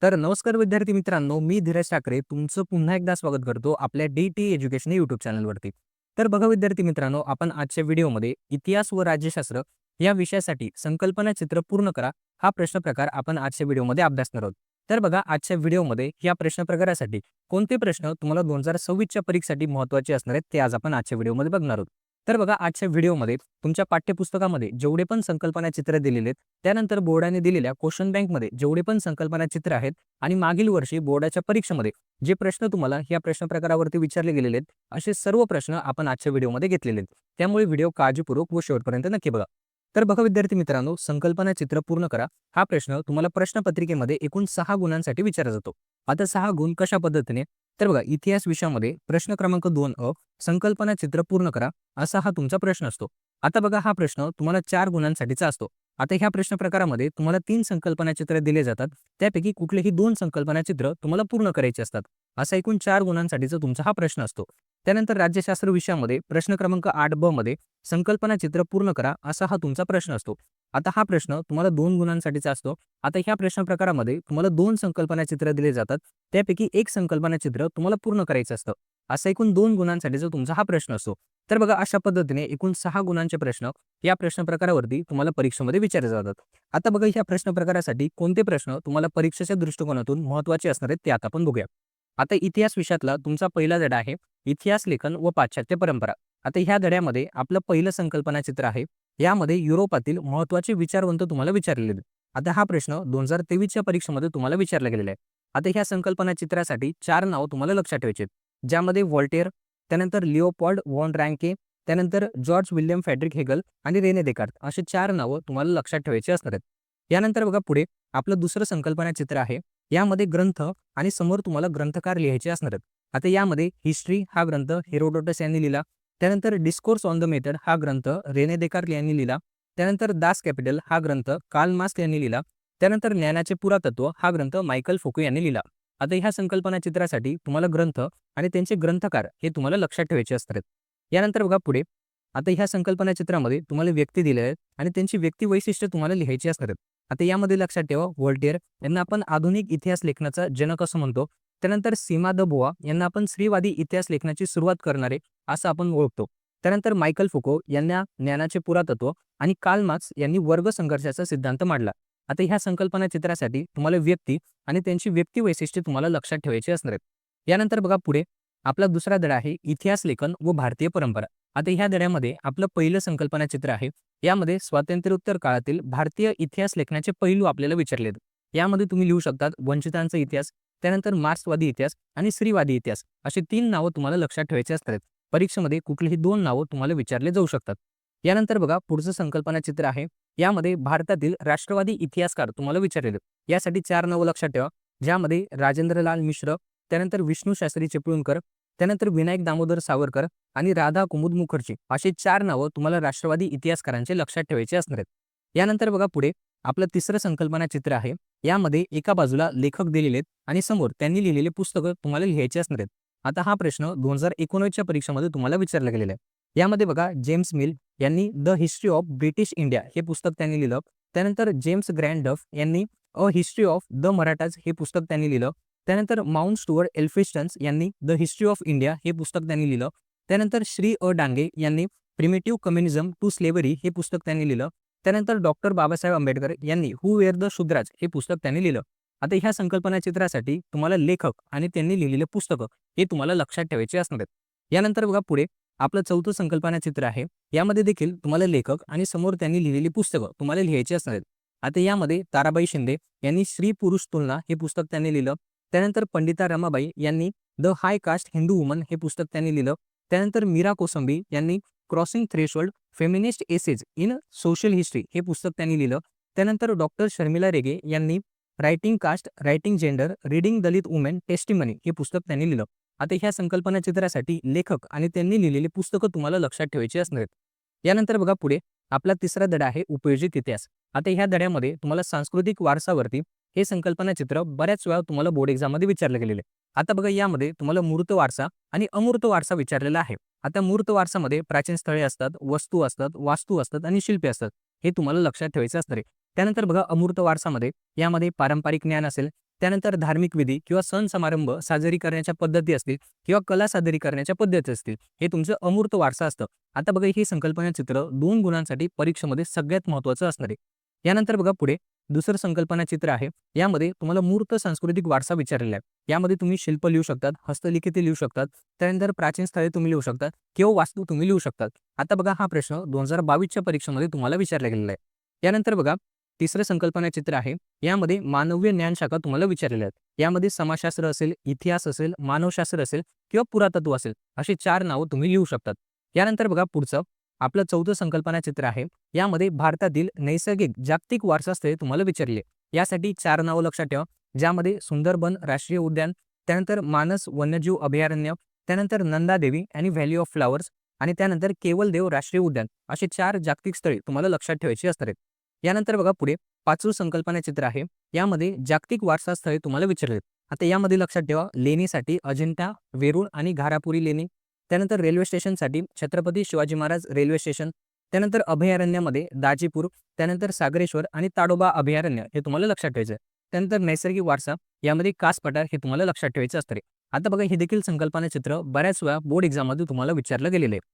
तर नमस्कार विद्यार्थी मित्रांनो, मी धीरज ठाकरे तुमचं पुन्हा एकदा स्वागत करतो आपल्या डी-टी एज्युकेशन यूट्यूब चॅनलवरती. तर बघा विद्यार्थी मित्रांनो, आपण आजच्या व्हिडिओमध्ये इतिहास व राज्यशास्त्र या विषयासाठी संकल्पना चित्र पूर्ण करा हा प्रश्न प्रकार आपण आजच्या व्हिडिओमध्ये अभ्यासणार आहोत. तर बघा आजच्या व्हिडिओमध्ये या प्रश्न प्रकारासाठी कोणते प्रश्न तुम्हाला 2026च्या परीक्षेसाठी महत्त्वाचे असणार आहेत ते आज आपण आजच्या व्हिडिओमध्ये बघणार आहोत. तर बघा आजच्या व्हिडिओमध्ये तुमच्या पाठ्यपुस्तकामध्ये जेवढे पण संकल्पना चित्र दिलेले आहेत, त्यानंतर बोर्डाने दिलेल्या क्वेश्चन बँकमध्ये जेवढे पण संकल्पना चित्र आहेत आणि मागील वर्षी बोर्डाच्या परीक्षेमध्ये जे प्रश्न तुम्हाला या प्रश्न प्रकारावरती विचारले गेलेले आहेत, असे सर्व प्रश्न आपण आजच्या व्हिडिओमध्ये घेतलेले आहेत. त्यामुळे व्हिडिओ काळजीपूर्वक व शेवटपर्यंत नक्की बघा. तर बघा विद्यार्थी मित्रांनो, संकल्पना चित्र पूर्ण करा हा प्रश्न तुम्हाला प्रश्नपत्रिकेमध्ये एकूण 6 गुणांसाठी विचारला जातो. आता 6 गुण कशा पद्धतीने? तर बघा इतिहास विषयामध्ये प्रश्न क्रमांक 2 संकल्पना चित्र पूर्ण करा असा हा तुमचा प्रश्न असतो. आता बघा हा प्रश्न तुम्हाला 4 गुणांसाठीचा असतो. आता ह्या प्रश्न प्रकारामध्ये तुम्हाला 3 संकल्पना चित्र दिले जातात. त्यापैकी कुठलेही 2 संकल्पना चित्र तुम्हाला पूर्ण करायचे असतात. असा एकूण 4 गुणांसाठीचा तुमचा हा प्रश्न असतो. त्यानंतर राज्यशास्त्र विषयामध्ये प्रश्न क्रमांक 8ब मध्ये संकल्पना चित्र पूर्ण करा असा हा तुमचा प्रश्न असतो. आता हा प्रश्न तुम्हाला 2 गुणांसाठीचा असतो. आता ह्या प्रश्न प्रकारामध्ये तुम्हाला 2 संकल्पना चित्र दिले जातात. त्यापैकी 1 संकल्पना चित्र तुम्हाला पूर्ण करायचं असतं. असा एकूण 2 गुणांसाठीचा तुमचा हा प्रश्न असतो. तर बघा अशा पद्धतीने एकूण 6 गुणांचे प्रश्न या प्रश्न प्रकारावरती तुम्हाला परीक्षेमध्ये विचारले जातात. आता बघा ह्या प्रश्न प्रकारासाठी कोणते प्रश्न तुम्हाला परीक्षेच्या दृष्टिकोनातून महत्त्वाचे असणार आहेत ते आता आपण बघूया. आता इतिहास विषयातला तुमचा पहिला धडा आहे इतिहास लेखन व पाश्चात्य परंपरा. आता ह्या धड्यामध्ये आपलं पहिलं संकल्पना चित्र आहे. यामध्ये युरोपातील महत्त्वाचे विचारवंत तुम्हाला विचारलेले आहेत. आता हा प्रश्न 2023च्या परीक्षेमध्ये तुम्हाला विचारला गेलेला आहे. आता ह्या संकल्पना चित्रासाठी 4 नाव तुम्हाला लक्षात ठेवायचे आहेत. ज्यामध्ये व्हॉल्टेअर, त्यानंतर लिओपोल्ड वॉन रँके, त्यानंतर जॉर्ज विल्यम फ्रेडरिक हेगल आणि रेने देकार्त असे 4 नावं तुम्हाला लक्षात ठेवायची असणार आहेत. यानंतर बघा पुढे आपलं दुसरं संकल्पना चित्र आहे. यामध्ये ग्रंथ आणि समोर तुम्हाला ग्रंथकार लिहायचे असणार आहेत. आता यामध्ये हिस्ट्री हा ग्रंथ हेरोडोटस यांनी लिहिला. त्यानंतर डिस्कोर्स ऑन द मेथड हा ग्रंथ रेने देकार्त यांनी लिहिला. त्यानंतर दास कॅपिटल हा ग्रंथ कार्ल मार्क्स यांनी लिहिला. त्यानंतर ज्ञानाचे पुरातत्व हा ग्रंथ मायकल फोको यांनी लिहिला. आता ह्या संकल्पना चित्रासाठी तुम्हाला ग्रंथ आणि त्यांचे ग्रंथकार हे तुम्हाला लक्षात ठेवायचे असतात. यानंतर बघा पुढे आता ह्या संकल्पना चित्रामध्ये तुम्हाला व्यक्ती दिले आहेत आणि त्यांची व्यक्ती वैशिष्ट्य तुम्हाला लिहायची असतात. आता यामध्ये लक्षात ठेवा व्हॉल्टेअर यांना आपण आधुनिक इतिहास लेखनाचा जनक असं म्हणतो. त्यानंतर सीमा द बोआ यांना आपण स्त्रीवादी इतिहास लेखनाची सुरुवात करणारे असं आपण ओळखतो. त्यानंतर मायकल फुको यांना ज्ञानाचे पुरातत्व आणि कार्ल मार्क्स यांनी वर्ग संघर्षाचा सिद्धांत मांडला. आता ह्या संकल्पना चित्रासाठी तुम्हाला व्यक्ती आणि त्यांची व्यक्ती वैशिष्ट्ये तुम्हाला लक्षात ठेवायची असणार आहेत. यानंतर बघा पुढे आपला दुसरा धडा आहे इतिहास लेखन व भारतीय परंपरा. आता ह्या धड्यामध्ये आपलं पहिलं संकल्पना चित्र आहे. यामध्ये स्वातंत्र्योत्तर काळातील भारतीय इतिहास लेखनाचे पैलू आपल्याला विचारले आहेत. यामध्ये तुम्ही लिहू शकतात वंचितांचा इतिहास, त्यानंतर मार्क्सवादी इतिहास आणि स्त्रीवादी इतिहास अशी 3 नावं तुम्हाला लक्षात ठेवायची असतात. परीक्षेमध्ये कुठलीही 2 नावं तुम्हाला विचारले जाऊ शकतात. यानंतर बघा पुढचं संकल्पना चित्र आहे. यामध्ये भारतातील राष्ट्रवादी इतिहासकार तुम्हाला विचारलेले. यासाठी 4 नावं लक्षात ठेवा. ज्यामध्ये राजेंद्रलाल मिश्र, त्यानंतर विष्णू शास्त्री चिपळूणकर, त्यानंतर विनायक दामोदर सावरकर आणि राधा कुमुद मुखर्जी अशी 4 नावं तुम्हाला राष्ट्रवादी इतिहासकारांचे लक्षात ठेवायचे असणार आहेत. यानंतर बघा पुढे आपलं तिसरं संकल्पना चित्र आहे. यामध्ये एका बाजूला लेखक दिलेले आहेत आणि समोर त्यांनी लिहिलेले पुस्तकं तुम्हाला लिहायचे असणार आहेत. आता हा प्रश्न 2019च्या परीक्षेमध्ये तुम्हाला विचारला गेलेला आहे. यामध्ये बघा जेम्स मिल यांनी the history of British India हे पुस्तक त्यांनी लिहिलं. त्यानंतर जेम्स ग्रँड डफ यांनी a history of the Marathas हे पुस्तक त्यांनी लिहिलं. त्यानंतर माउंट स्टुअर्ट एल्फिस्टन्स यांनी द हिस्ट्री ऑफ इंडिया हे पुस्तक त्यांनी लिहिलं. त्यानंतर श्री अ डांगे यांनी प्रिमिटिव्ह कम्युनिझम टू स्लेव्हरी हे पुस्तक त्यांनी लिहिलं. त्यानंतर डॉक्टर बाबासाहेब आंबेडकर यांनी हू वेअर द शूद्राज हे पुस्तक त्यांनी लिहिलं. आता ह्या संकल्पना चित्रासाठी तुम्हाला लेखक आणि त्यांनी लिहिलेले पुस्तकं हे तुम्हाला लक्षात ठेवायचे असणार आहेत. यानंतर बघा पुढे आपलं चौथं संकल्पना चित्र आहे. यामध्ये देखील तुम्हाला लेखक आणि समोर त्यांनी लिहिलेली पुस्तकं तुम्हाला लिहायची असणार आहेत. आता यामध्ये ताराबाई शिंदे यांनी स्त्री पुरुष तुलना हे पुस्तक त्यांनी लिहिलं. त्यानंतर पंडिता रमाबाई यांनी the high caste Hindu woman हे पुस्तक त्यांनी लिहिलं. त्यानंतर मीरा कोसंबी यांनी crossing threshold feminist essays in social history हे पुस्तक त्यांनी लिहिलं. त्यानंतर डॉक्टर शर्मिला रेगे यांनी writing caste, writing gender, reading Dalit women testimony हे पुस्तक त्यांनी लिहिलं. आता ह्या संकल्पना चित्रासाठी लेखक आणि त्यांनी लिहिलेली पुस्तकं तुम्हाला लक्षात ठेवायची असणार आहेत. यानंतर बघा पुढे आपला तिसरा धडा आहे उपयोजित इतिहास. आता ह्या धड्यामध्ये तुम्हाला सांस्कृतिक वारसावरती हे संकल्पना चित्र बऱ्याच वेळा तुम्हाला बोर्ड एक्झाममध्ये विचारलं गेलेलं आहे. आता बघा यामध्ये तुम्हाला मूर्त वारसा आणि अमूर्त वारसा विचारलेला आहे. आता मूर्त वारसामध्ये प्राचीन स्थळे असतात, वस्तू असतात, वास्तू असतात आणि शिल्पे असतात. हे तुम्हाला लक्षात ठेवायचं असणार आहे. त्यानंतर बघा अमूर्त वारसामध्ये यामध्ये पारंपरिक ज्ञान असेल, त्यानंतर धार्मिक विधी किंवा सण समारंभ साजरी करण्याच्या पद्धती असतील किंवा कला सादरी करण्याच्या पद्धती असतील, हे तुमचं अमूर्त वारसा असतं. आता बघा ही संकल्पना चित्र 2 गुणांसाठी परीक्षेमध्ये सगळ्यात महत्त्वाचं असणार आहे. यानंतर बघा पुढे दुसरं संकल्पना चित्र आहे. यामध्ये तुम्हाला मूर्त सांस्कृतिक वारसा विचारलेला आहे. यामध्ये तुम्ही शिल्प लिहू शकतात, हस्तलिखिते लिहू शकतात, त्यानंतर प्राचीन स्थळे तुम्ही लिहू शकतात किंवा वास्तू तुम्ही लिहू शकतात. आता बघा हा प्रश्न 2022च्या परीक्षेमध्ये तुम्हाला विचारला गेलेला आहे. यानंतर बघा तिसरं संकल्पना चित्र आहे. यामध्ये मानवीय ज्ञानशाखा तुम्हाला विचारलेल्या आहेत. यामध्ये समाजशास्त्र असेल, इतिहास असेल, मानवशास्त्र असेल किंवा पुरातत्व असेल, अशी 4 नावं तुम्ही लिहू शकतात. यानंतर बघा पुढचं आपलं चौथं संकल्पना चित्र आहे. यामध्ये भारतातील नैसर्गिक जागतिक वारसा स्थळे तुम्हाला विचारले. यासाठी 4 नावं लक्षात ठेवा, ज्यामध्ये सुंदरबन राष्ट्रीय उद्यान, त्यानंतर मानस वन्यजीव अभयारण्य, त्यानंतर नंदादेवी आणि व्हॅली ऑफ फ्लॉवर्स आणि त्यानंतर केवलदेव राष्ट्रीय उद्यान, अशी 4 जागतिक स्थळे तुम्हाला लक्षात ठेवायची असतात. यानंतर बघा पुढे 5वं संकल्पना चित्र आहे. यामध्ये जागतिक वारसा स्थळे तुम्हाला विचारले. आता यामध्ये लक्षात ठेवा, लेणीसाठी अजिंठा, वेरूळ आणि घारापुरी लेणी, त्यानंतर रेल्वे स्टेशनसाठी छत्रपती शिवाजी महाराज रेल्वे स्टेशन, त्यानंतर अभयारण्यामध्ये दाजीपूर, त्यानंतर सागरेश्वर आणि ताडोबा अभयारण्य हे तुम्हाला लक्षात ठेवायचं आहे. त्यानंतर नैसर्गिक वारसा यामध्ये कास पठार हे तुम्हाला लक्षात ठेवायचं असतं. आता बघा हे देखील संकल्पना चित्र बऱ्याच वेळा बोर्ड एक्झाममध्ये तुम्हाला विचारलं गेलेलं आहे.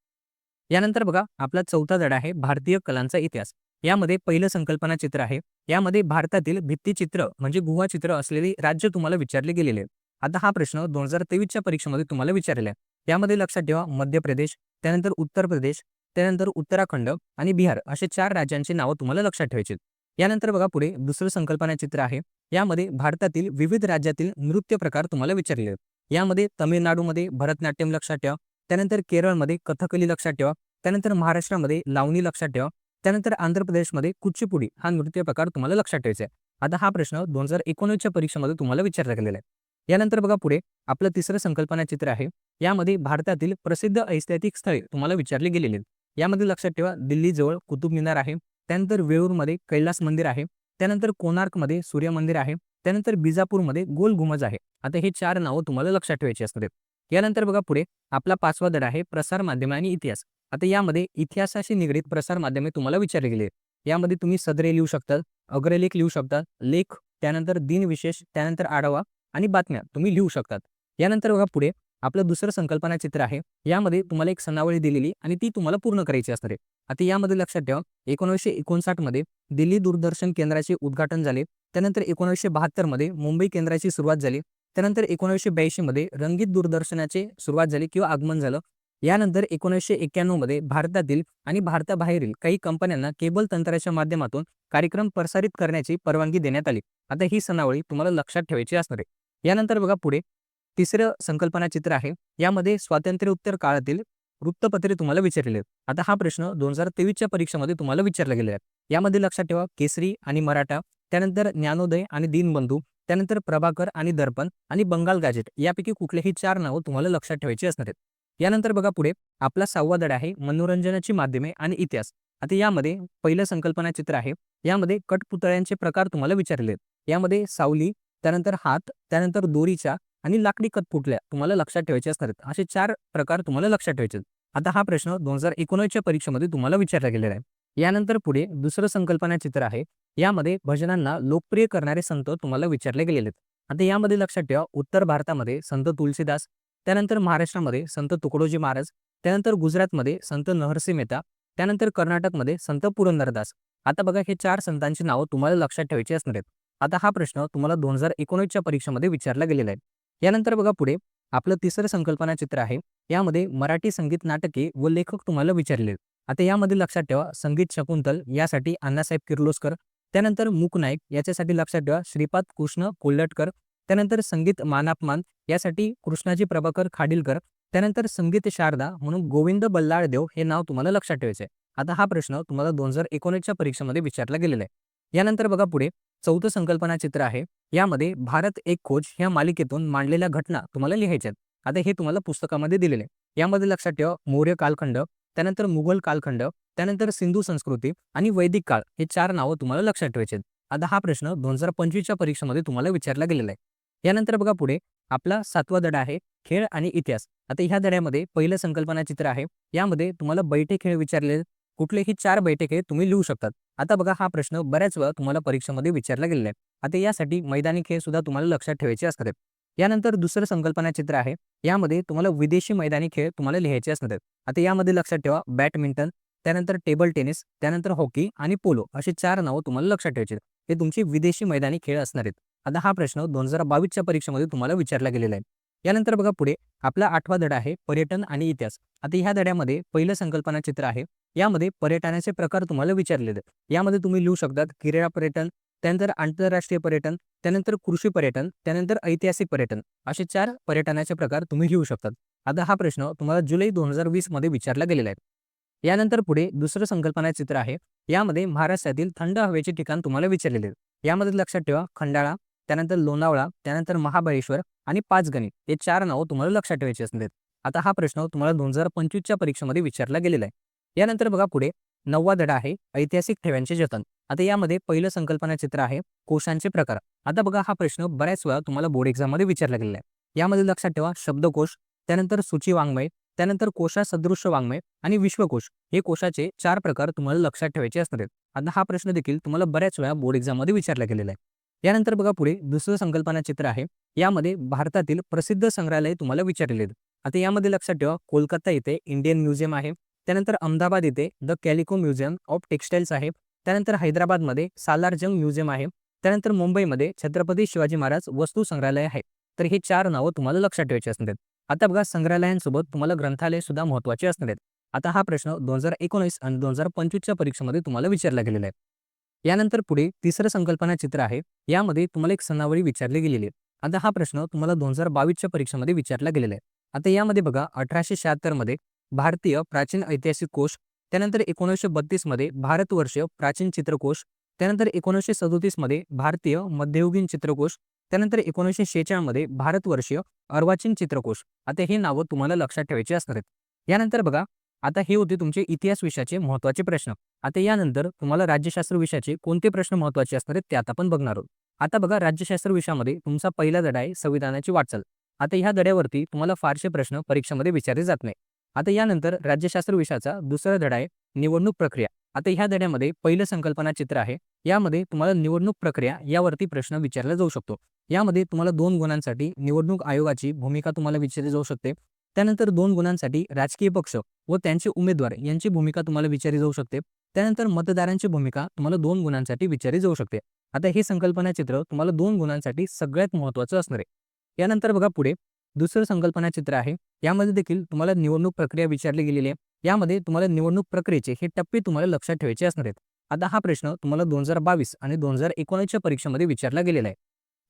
यानंतर बघा आपला चौथा धडा आहे भारतीय कलांचा इतिहास. यामध्ये पहिलं संकल्पना चित्र आहे. यामध्ये भारतातील भित्तिचित्र म्हणजे गुहाचित्र असलेले राज्य तुम्हाला विचारले गेलेले आहे. आता हा प्रश्न 2023च्या परीक्षेमध्ये तुम्हाला विचारलेला आहे. यामध्ये लक्षात ठेवा, मध्य प्रदेश, त्यानंतर उत्तर प्रदेश, त्यानंतर उत्तराखंड आणि बिहार असे 4 राज्यांची नावं तुम्हाला लक्षात ठेवायची. यानंतर बघा पुढे दुसरं संकल्पना चित्र आहे. यामध्ये भारतातील विविध राज्यातील नृत्य प्रकार तुम्हाला विचारले आहेत. यामध्ये तमिळनाडूमध्ये भरतनाट्यम लक्षात ठेवा, त्यानंतर केरळमध्ये कथकली लक्षात ठेवा, त्यानंतर महाराष्ट्रामध्ये लावणी लक्षात ठेवा, त्यानंतर आंध्र प्रदेशमध्ये कुचिपुडी हा नृत्य प्रकार तुम्हाला लक्षात ठेवायचा आहे. आता हा प्रश्न 2019च्या परीक्षेमध्ये तुम्हाला विचारला गेलेला आहे. यानंतर बघा पुढे आपलं तिसरं संकल्पना चित्र आहे. यामध्ये भारतातील प्रसिद्ध ऐतिहासिक स्थळे तुम्हाला विचारले गेलेले आहेत. यामध्ये लक्षात ठेवा, दिल्ली जवळ कुतुब मिनार आहे, त्यानंतर वेळूरमध्ये कैलास मंदिर आहे, त्यानंतर कोणार्कमध्ये सूर्य मंदिर आहे, त्यानंतर बिजापूरमध्ये गोल घुमज आहे. आता हे 4 नावं तुम्हाला लक्षात ठेवायची असतात. यानंतर बघा पुढे आपला 5वा धडा आहे प्रसार माध्यमे आणि इतिहास. आता यामध्ये इतिहासाशी निगडीत प्रसार माध्यमे तुम्हाला विचारले गेले. यामध्ये तुम्ही सदरे लिहू शकता, अग्रलेख लिहू शकता, लेख, त्यानंतर दिनविशेष, त्यानंतर आढावा आणि बातम्या तुम्ही लिहू शकतात. यानंतर बघा पुढे आपलं दुसरं संकल्पना चित्र आहे. यामध्ये तुम्हाला एक सनावळी दिलेली आणि ती तुम्हाला पूर्ण करायची असते. आता यामध्ये लक्षात ठेवा, 1959 मध्ये दिल्ली दूरदर्शन केंद्राचे उद्घाटन झाले, त्यानंतर 1972 मध्ये मुंबई केंद्राची सुरुवात झाली, त्यानंतर 1982 मध्ये रंगीत दूरदर्शनाचे सुरुवात झाली किंवा आगमन झालं. यानंतर 1991 मध्ये भारतातील आणि भारताबाहेरील काही कंपन्यांना केबल तंत्राच्या माध्यमातून कार्यक्रम प्रसारित करण्याची परवानगी देण्यात आली. आता ही सनावळी तुम्हाला लक्षात ठेवायची असणार आहे. यानंतर बघा पुढे तिसरं संकल्पना चित्र आहे. यामध्ये स्वातंत्र्योत्तर काळातील वृत्तपत्रे तुम्हाला विचारलेले आहेत. आता हा प्रश्न 2023च्या परीक्षेमध्ये तुम्हाला विचारला गेलेला आहे. यामध्ये लक्षात ठेवा, केसरी आणि मराठा, त्यानंतर ज्ञानोदय आणि दीनबंधू, त्यानंतर प्रभाकर आणि दर्पण आणि बंगाल गॅझेट यापैकी कुठलेही 4 नावं तुम्हाला लक्षात ठेवायची असणार आहेत. यानंतर बघा पुढे आपला 6वा धडा आहे मनोरंजनाची माध्यमे आणि इतिहास. आता यामध्ये पहिलं संकल्पना चित्र आहे. यामध्ये कठपुतळ्यांचे प्रकार तुम्हाला विचारले आहेत. यामध्ये सावली, त्यानंतर हात, त्यानंतर दोरीच्या आणि लाकडी कठपुतळ्या तुम्हाला लक्षात ठेवायचे असतात. असे 4 प्रकार तुम्हाला लक्षात ठेवायचे. आता हा प्रश्न 2019च्या परीक्षेमध्ये तुम्हाला विचारला गेलेला आहे. यानंतर पुढे दुसरं संकल्पना चित्र आहे. यामध्ये भजनांना लोकप्रिय करणारे संत तुम्हाला विचारले गेलेले आहेत. आता यामध्ये लक्षात ठेवा, उत्तर भारतामध्ये संत तुलसीदास, त्यानंतर महाराष्ट्रामध्ये संत तुकडोजी महाराज, त्यानंतर गुजरातमध्ये संत नरसिंह मेहता, त्यानंतर कर्नाटकमध्ये संत पुरंदरदास. आता बघा हे 4 संतांची नावं तुम्हाला लक्षात ठेवायची असणार आहेत. आता हा प्रश्न तुम्हाला 2019च्या परीक्षेमध्ये विचारला गेलेला आहे. यानंतर बघा पुढे आपलं तिसरं संकल्पना चित्र आहे. यामध्ये मराठी संगीत नाटके व लेखक तुम्हाला विचारले. आता यामध्ये लक्षात ठेवा, संगीत शकुंतल यासाठी अण्णासाहेब किर्लोस्कर, त्यानंतर मूक नाईक याच्यासाठी लक्षात ठेवा श्रीपाद कृष्ण कोल्हटकर, त्यानंतर संगीत मानापमान यासाठी कृष्णाजी प्रभाकर खाडीलकर, त्यानंतर संगीत शारदा म्हणून गोविंद बल्लाळदेव हे नाव तुम्हाला लक्षात ठेवायचे आहे. आता हा प्रश्न तुम्हाला 2019च्या परीक्षेमध्ये विचारला गेलेला आहे. यानंतर बघा पुढे चौथं संकल्पना चित्र आहे. यामध्ये भारत एक खोज ह्या मालिकेतून मांडलेल्या घटना तुम्हाला लिहायच्या आहेत. आता हे तुम्हाला पुस्तकामध्ये दिलेले आहे. यामध्ये लक्षात ठेवा, मौर्य कालखंड, त्यानंतर मुघल कालखंड, त्यानंतर सिंधू संस्कृती आणि वैदिक काळ हे 4 नावं तुम्हाला लक्षात ठेवायचे आहेत. आता हा प्रश्न 2025च्या परीक्षेमध्ये तुम्हाला विचारला गेलेला आहे. यानंतर बघा पुढे आपला 7वा धडा आहे खेळ आणि इतिहास. आता ह्या धड्यामध्ये पहिलं संकल्पना चित्र आहे. यामध्ये तुम्हाला बैठे खेळ विचारले, कुठलेही 4 बैठके तुम्ही लिहू शकतात. आता बघा हा प्रश्न बऱ्याच वेळा तुम्हाला परीक्षेमध्ये विचारला गेलेला आहे. आता यासाठी मैदानी खेळ सुद्धा तुम्हाला लक्षात ठेवायचे असतात. यानंतर दुसरं संकल्पना चित्र आहे. यामध्ये तुम्हाला विदेशी मैदानी खेळ तुम्हाला लिहायचे असतात. आता यामध्ये लक्षात ठेवा बॅडमिंटन, त्यानंतर टेबल टेनिस, त्यानंतर हॉकी आणि पोलो अशी 4 नावं तुम्हाला लक्षात ठेवायची आहेत. हे तुमचे विदेशी मैदानी खेळ असणार आहेत. आता हा प्रश्न 2022च्या परीक्षेमध्ये तुम्हाला विचारला गेलेला आहे. यानंतर बघा पुढे आपला 8वा धडा आहे पर्यटन आणि इतिहास. आता ह्या धड्यामध्ये पहिलं संकल्पना चित्र आहे. यामध्ये पर्यटनाचे प्रकार तुम्हाला विचारलेले आहेत. यामध्ये तुम्ही लिहू शकतात क्रीडा पर्यटन, त्यानंतर आंतरराष्ट्रीय पर्यटन, त्यानंतर कृषी पर्यटन, त्यानंतर ऐतिहासिक पर्यटन असे 4 पर्यटनाचे प्रकार तुम्ही लिहू शकतात. आता हा प्रश्न तुम्हाला जुलै 2020 मध्ये विचारला गेलेला आहे. यानंतर पुढे दुसरं संकल्पना चित्र आहे. यामध्ये महाराष्ट्रातील थंड हवेचे ठिकाण तुम्हाला विचारलेले आहेत. यामध्ये लक्षात ठेवा खंडाळा, त्यानंतर लोणावळा, त्यानंतर महाबळेश्वर आणि पाचगणी हे 4 नावं तुम्हाला लक्षात ठेवायची असतात. आता हा प्रश्न तुम्हाला 2025च्या परीक्षेमध्ये विचारला गेलेला आहे. यानंतर बघा पुढे 9वा धडा आहे ऐतिहासिक ठेव्यांचे जतन. आता यामध्ये पहिलं संकल्पना चित्र आहे कोशांचे प्रकार. आता बघा हा प्रश्न बऱ्याच वेळा तुम्हाला बोर्ड एक्झाममध्ये विचारला गेलेला आहे. यामध्ये लक्षात ठेवा शब्दकोश, त्यानंतर सूची वाङ्मय, त्यानंतर कोशासदृश वाङ्मय आणि विश्वकोश हे कोशाचे 4 प्रकार तुम्हाला लक्षात ठेवायचे असतात. आता हा प्रश्न देखील तुम्हाला बऱ्याच वेळा बोर्ड एक्झाममध्ये विचारला गेलेला आहे. यानंतर बघा पुढे दुसरं संकल्पना चित्र आहे. यामध्ये भारतातील प्रसिद्ध संग्रहालय तुम्हाला विचारलेले आहेत. आता यामध्ये लक्षात ठेवा कोलकाता येथे इंडियन म्युझियम आहे, त्यानंतर अहमदाबाद येथे the Calico museum of textiles आहे, त्यानंतर हैदराबादमध्ये सालारजंग म्युझियम आहे, त्यानंतर मुंबईमध्ये छत्रपती शिवाजी महाराज वस्तू संग्रहालय आहे. तर हे 4 नावं तुम्हाला लक्षात ठेवायची असतात. आता बघा संग्रहालयांसोबत तुम्हाला ग्रंथालय सुद्धा महत्त्वाचे असणार आहेत. आता हा प्रश्न 2019 आणि 2025च्या परीक्षेमध्ये तुम्हाला विचारला गेलेला आहे. यानंतर पुढे तिसरं संकल्पना चित्र आहे. यामध्ये तुम्हाला एक सणावळी विचारली गेलेली आहे. आता हा प्रश्न तुम्हाला 2022च्या परीक्षेमध्ये विचारला गेलेला आहे. आता यामध्ये बघा 1876 मध्ये भारतीय प्राचीन ऐतिहासिक कोश, त्यानंतर 1932 मध्ये भारतवर्षीय प्राचीन चित्रकोश, त्यानंतर 1937 मध्ये भारतीय मध्ययुगीन चित्रकोश, त्यानंतर 1946 मध्ये भारतवर्षीय अर्वाचीन चित्रकोश. आता हे नावं तुम्हाला लक्षात ठेवायची असणार आहेत. यानंतर बघा आता हे होते तुमचे इतिहास विषयाचे महत्त्वाचे प्रश्न. आता यानंतर तुम्हाला राज्यशास्त्र विषयाचे कोणते प्रश्न महत्त्वाचे असणार आहेत ते आता आपण बघणार आहोत. आता बघा राज्यशास्त्र विषयामध्ये तुमचा पहिला धडा आहे संविधानाची वाटचाल. आता ह्या धड्यावरती तुम्हाला फारसे प्रश्न परीक्षेमध्ये विचारले जात नाही. आता यानंतर राज्यशास्त्र विषयाचा दुसरा धडा आहे निवडणूक प्रक्रिया. आता ह्या धड्यामध्ये पहिलं संकल्पना चित्र आहे. यामध्ये तुम्हाला निवडणूक प्रक्रिया यावरती प्रश्न विचारला जाऊ शकतो. यामध्ये तुम्हाला 2 गुणांसाठी निवडणूक आयोगाची भूमिका तुम्हाला विचारली जाऊ शकते. त्यानंतर 2 गुणांसाठी राजकीय पक्ष व त्यांचे उमेदवार यांची भूमिका तुम्हाला विचारली जाऊ शकते. त्यानंतर मतदारांची भूमिका तुम्हाला 2 गुणांसाठी विचारली जाऊ शकते. आता हे संकल्पना चित्र तुम्हाला 2 गुणांसाठी सगळ्यात महत्त्वाचं असणार आहे. यानंतर बघा पुढे दुसरं संकल्पना चित्र आहे. यामध्ये देखील तुम्हाला निवडणूक प्रक्रिया विचारली गेलेली आहे. यामध्ये तुम्हाला निवडणूक प्रक्रियेचे हे टप्पे तुम्हाला लक्षात ठेवायचे असणार आहेत. आता हा प्रश्न तुम्हाला 2022 आणि 2019च्या परीक्षेमध्ये विचारला गेलेला आहे.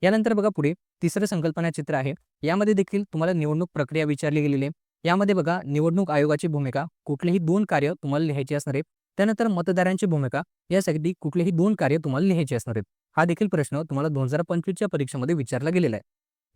यानंतर बघा पुढे तिसरं संकल्पना चित्र आहे. यामध्ये देखील तुम्हाला निवडणूक प्रक्रिया विचारली गेलेली आहे. यामध्ये बघा निवडणूक आयोगाची भूमिका कुठलेही 2 कार्य तुम्हाला लिहायची असणार आहे. त्यानंतर मतदारांची भूमिका यासाठी कुठलेही 2 कार्य तुम्हाला लिहायची असणार आहेत. हा देखील प्रश्न तुम्हाला 2025च्या परीक्षेमध्ये विचारला गेलेला आहे.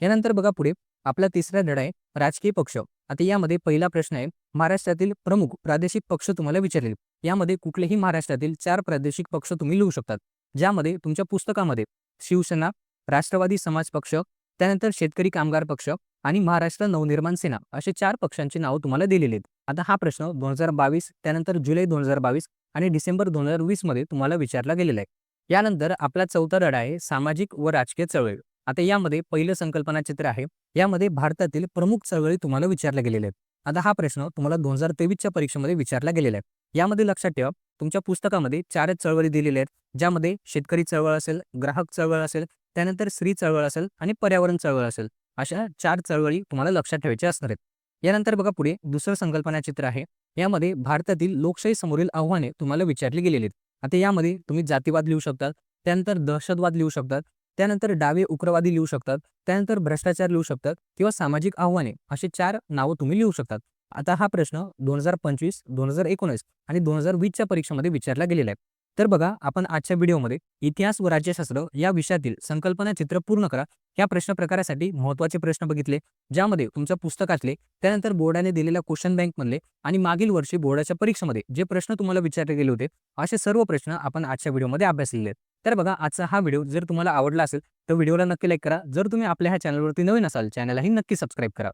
यानंतर बघा पुढे आपला तिसरा धडा आहे राजकीय पक्ष. आता यामध्ये पहिला प्रश्न आहे महाराष्ट्रातील प्रमुख प्रादेशिक पक्ष तुम्हाला विचारले. यामध्ये कुठलेही महाराष्ट्रातील 4 प्रादेशिक पक्ष तुम्ही लिहू शकतात. ज्यामध्ये तुमच्या पुस्तकामध्ये शिवसेना, राष्ट्रवादी समाज पक्ष, त्यानंतर शेतकरी कामगार पक्ष आणि महाराष्ट्र नवनिर्माण सेना असे 4 पक्षांची नावं तुम्हाला दिलेली आहेत. आता हा प्रश्न 2022 त्यानंतर जुलै 2022 आणि डिसेंबर 2020 मध्ये तुम्हाला विचारला गेलेला आहे. यानंतर आपला चौथा धडा आहे सामाजिक व राजकीय चळवळी. आता यामध्ये पहिलं संकल्पना चित्र आहे. यामध्ये भारतातील प्रमुख चळवळी तुम्हाला विचारल्या गेलेल्या आहेत. आता हा प्रश्न तुम्हाला 2023च्या परीक्षेमध्ये विचारला गेलेला आहे. यामध्ये लक्षात ठेवा तुमच्या पुस्तकामध्ये 4 चळवळी दिलेल्या आहेत. ज्यामध्ये शेतकरी चळवळ असेल, ग्राहक चळवळ असेल, त्यानंतर स्त्री चळवळ असेल आणि पर्यावरण चळवळ असेल. अशा 4 चळवळी तुम्हाला लक्षात ठेवायच्या असणार आहेत. यानंतर बघा पुढे दुसरं संकल्पना चित्र आहे. यामध्ये भारतातील लोकशाही समोरील आव्हाने तुम्हाला विचारली गेलेली आहेत. आता यामध्ये तुम्ही जातीवाद लिहू शकतात, त्यानंतर दहशतवाद लिहू शकतात, त्यानंतर डावे उग्रवादी लिहू शकतात, त्यानंतर भ्रष्टाचार लिहू शकतात किंवा सामाजिक आव्हाने असे 4 नावं तुम्ही लिहू शकतात. आता हा प्रश्न 2025, 2019 आणि 2020च्या परीक्षेमध्ये विचारला गेलेला आहे. तर बघा आपण आजच्या व्हिडिओमध्ये इतिहास व राज्यशास्त्र या विषयातील संकल्पना चित्र पूर्ण करा ह्या प्रश्न प्रकारासाठी महत्त्वाचे प्रश्न बघितले. ज्यामध्ये तुमच्या पुस्तकातले, त्यानंतर बोर्डाने दिलेल्या क्वेश्चन बँक मधले आणि मागील वर्षी बोर्डाच्या परीक्षेमध्ये जे प्रश्न तुम्हाला विचारले गेले होते असे सर्व प्रश्न आपण आजच्या व्हिडिओमध्ये अभ्यासलेले आहेत. तर बघा आजचा हा व्हिडिओ जर तुम्हाला आवडला असेल तर व्हिडिओला नक्की लाईक करा. जर तुम्ही आपल्या ह्या चॅनलवरती नवीन असाल चॅनललाही नक्की सबस्क्राईब करा.